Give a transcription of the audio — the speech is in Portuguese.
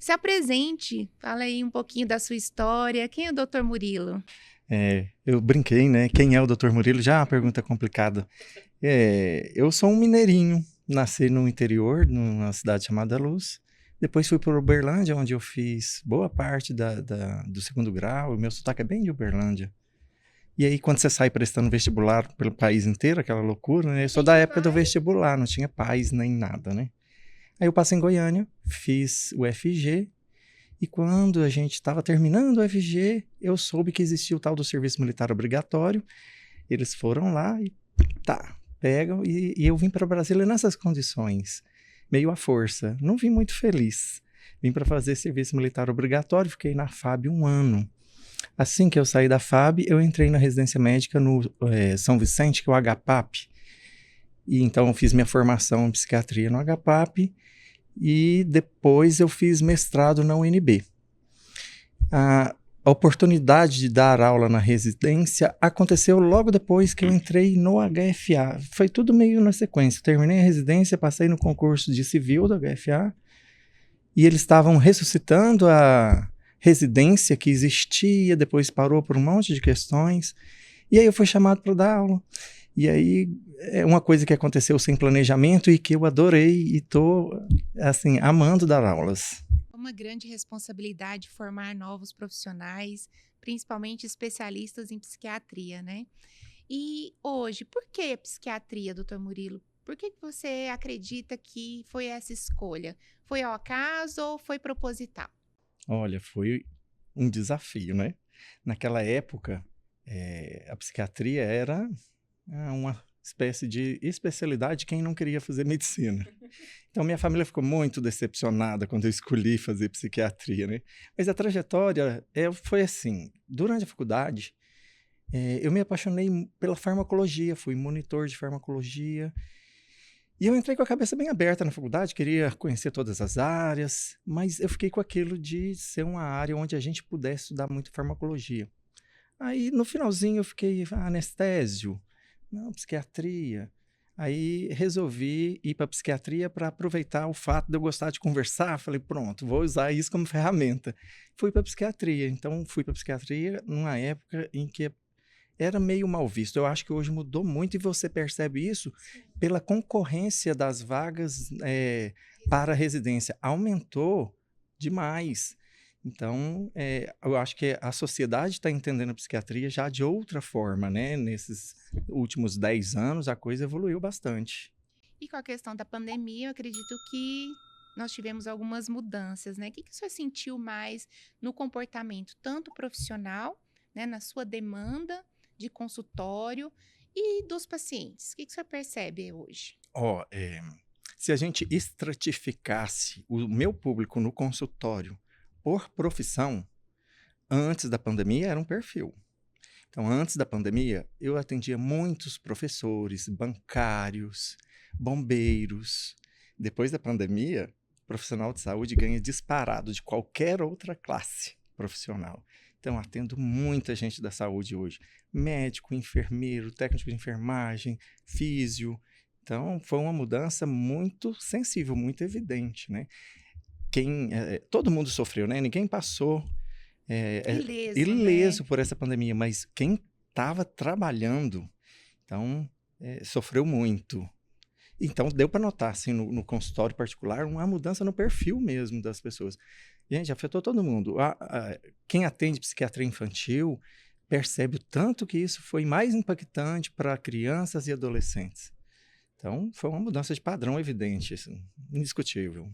Se apresente, fala aí um pouquinho da sua história. Quem é o Dr. Murilo? Eu brinquei, né? Quem é o Dr. Murilo? Já é uma pergunta complicada. Eu sou um mineirinho, nasci no interior, numa cidade chamada Luz. Depois fui para Uberlândia, onde eu fiz boa parte do segundo grau. O meu sotaque é bem de Uberlândia. E aí, quando você sai prestando vestibular pelo país inteiro, aquela loucura, né? Eu sou da época do vestibular, não tinha pais nem nada, né? Aí eu passei em Goiânia, fiz o FG. E quando a gente estava terminando o FG, eu soube que existia o tal do serviço militar obrigatório. Eles foram lá e pegam. E eu vim para Brasília nessas condições, meio à força. Não vim muito feliz. Vim para fazer serviço militar obrigatório, fiquei na FAB 1 ano. Assim que eu saí da FAB, eu entrei na residência médica no São Vicente, que é o HPAP. E então eu fiz minha formação em psiquiatria no HPAP. E depois eu fiz mestrado na UNB. A oportunidade de dar aula na residência aconteceu logo depois que eu entrei no HFA. Foi tudo meio na sequência. Eu terminei a residência, passei no concurso de civil do HFA e eles estavam ressuscitando a residência que existia, depois parou por um monte de questões. E aí eu fui chamado para dar aula. E aí é uma coisa que aconteceu sem planejamento e que eu adorei e estou, assim, amando dar aulas. Uma grande responsabilidade formar novos profissionais, principalmente especialistas em psiquiatria, né? E hoje, por que a psiquiatria, doutor Murilo? Por que você acredita que foi essa escolha? Foi ao acaso ou foi proposital? Olha, foi um desafio, né? Naquela época, a psiquiatria era uma espécie de especialidade de quem não queria fazer medicina. Então, minha família ficou muito decepcionada quando eu escolhi fazer psiquiatria, né? Mas a trajetória foi assim. Durante a faculdade, eu me apaixonei pela farmacologia, fui monitor de farmacologia. E eu entrei com a cabeça bem aberta na faculdade, queria conhecer todas as áreas, mas eu fiquei com aquilo de ser uma área onde a gente pudesse estudar muito farmacologia. Aí, no finalzinho, eu fiquei anestésio, não, psiquiatria. Aí resolvi ir para psiquiatria para aproveitar o fato de eu gostar de conversar. Falei, pronto, vou usar isso como ferramenta. Fui para psiquiatria. Então, fui para psiquiatria numa época em que era meio mal visto. Eu acho que hoje mudou muito e você percebe isso pela concorrência das vagas para a residência. Aumentou demais. Então, eu acho que a sociedade está entendendo a psiquiatria já de outra forma, né? Nesses últimos 10 anos, a coisa evoluiu bastante. E com a questão da pandemia, eu acredito que nós tivemos algumas mudanças, né? O que o senhor sentiu mais no comportamento, tanto profissional, né, na sua demanda de consultório e dos pacientes? O que o senhor percebe hoje? Se a gente estratificasse o meu público no consultório por profissão, antes da pandemia era um perfil. Então, antes da pandemia, eu atendia muitos professores, bancários, bombeiros. Depois da pandemia, profissional de saúde ganha disparado de qualquer outra classe profissional. Então, atendo muita gente da saúde hoje. Médico, enfermeiro, técnico de enfermagem, físio. Então, foi uma mudança muito sensível, muito evidente, né? Todo mundo sofreu, né? Ninguém passou ileso, né? por essa pandemia, mas quem estava trabalhando, então, sofreu muito. Então, deu para notar, assim, no consultório particular, uma mudança no perfil mesmo das pessoas. Gente, afetou todo mundo. Quem atende psiquiatria infantil percebe o tanto que isso foi mais impactante para crianças e adolescentes. Então, foi uma mudança de padrão evidente, assim, indiscutível.